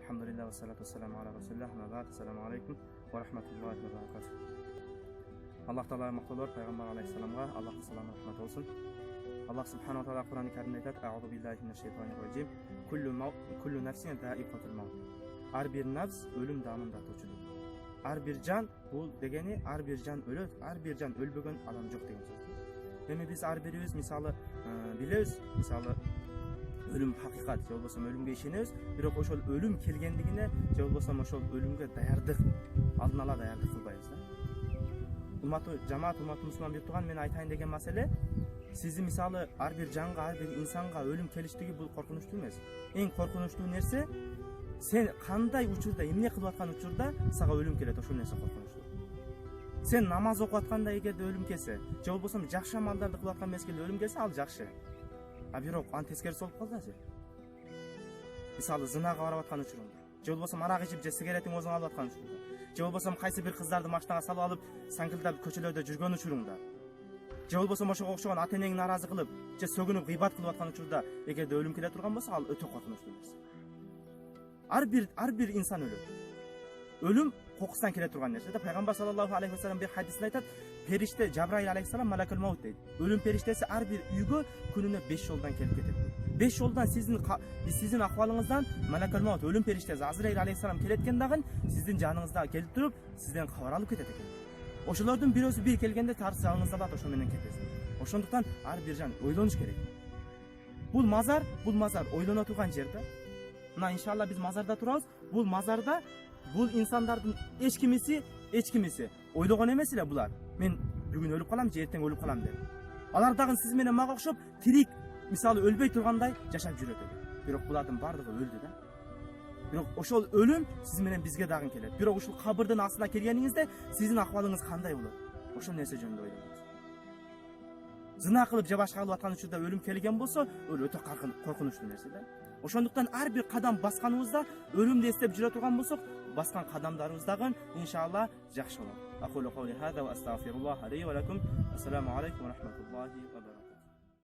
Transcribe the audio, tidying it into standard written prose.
Alhamdulillah ve salatu vesselamu ala Resulullah. Ama ba'd. Assalamu alaikum ve rahmetullahi ve barakatuh. Allah Teala maqtulur Peygamber aleyhisselam'a Allah'ın selamı rahmet olsun. Allah subhanahu wa ta'ala Kur'an-ı Kerim'de ayet: "Euzu billahi mineşşeytanirracim. Kullu nefsin zâ'iqatul maut." Her bir nefs ölüm damında toçudur. Her bir can bu degeni her bir can ölür, her bir can ölbögen adam yok degen söz. Demi biz her birimiz misalı biliriz, misalı ölüm hakikat, же болбосо ölümge ишенебиз, бирок ошол ölüm келгендигине, же болбосо ошол ölümge даярдык, алдын ала даярдык кылбайбыз да. Урматтуу жамаат, урматтуу мусулман бир тууган, мен айтайын деген маселе, сиздин мисалы ар бир жанга, ар бир инсанга ölüm келиштиги бул коркунучтуу эмес. Эң коркунучтуу нерсе, сен кандай учурда, эмне кылып аткан учурда сага ölüm келет, ошол нерсе коркунучтуу. Сен намаз окуп атканда эгерде ölüm келсе, же болбосо жакшы амалдарды кылып аткан мезгилде ölüm келсе, ал жакшы. А бирок анын тескерisi болуп калды азыр. Мисалы зынага барып аткан учурунда, же болбосо арак ичип же сигаретин өзүң алып аткан учурунда, же болбосо кайсы бир кыздарды машинага салып алып саңкылдап көчөлөрдө жүргөн учурунда, же болбосо ошого окшогон ата энеңи нааразы кылып, же сөгүнүп гыйбат кылып аткан учурда эгерде ölüm келе турган болсо, ал өтө коркунучтуу нерсе. Ар бир инсан өлөт. Ölüm кокустан келе турган нерсе да. Пайгамбар саллаллаху алейхи ва саллям бир хадисте айтат: "Периште Жабраил алейхиссалам малакул маут" дейт. Ölüm периштеси ар бир үйгө күнүнө 5 жолдан келип кетет. 5 жолдан сиздин акыбалыңыздан малакул маут, ölüm периштеси Азраил алейхиссалам келеткен дагы сиздин жаныңызда келип туруп, сизден кабар алып кетет экен. Ошолордун бирөөсү бир келгенде тарсы алыңызда алат, ошо менен кетесиз. Ошондуктан ар бир жан ойлонуш керек. Бул мазар ойлоно турган жер да. Мына иншалла биз мазарда турабыз. Бул мазарда бул инсандардын эч кимиси ойлогон эмес эле булар. Мен бүгүн өлүп калам, же эртең өлүп калам деп. Алар дагы сиз менен мага окшоп тирик, мисалы өлбөй тургандай жашап жүрөт эле. Бирок булардын бардыгы өлдү да. Бирок ошол ölüm сиз менен бизге дагы келет. Бирок ушул кабырдын астына келгениңизде сиздин акыбалыңыз кандай болот? Ошол нерсе жөнүндө ойлонуңуз. Зына кылып же башка кылып аткан учурда ölüm келген болсо, ол өтө коркунучтуу нерсе да. Ошондуктан ар бир кадам басканыбызда ölümдү эстеп жүрө турган болсок, баскан кадамдарыбыз дагы иншалла жакшы болот. Aqulu qawli hada wa astaghfirullah li wa lakum. Assalamu alaykum wa rahmatullahi wa barakatuh.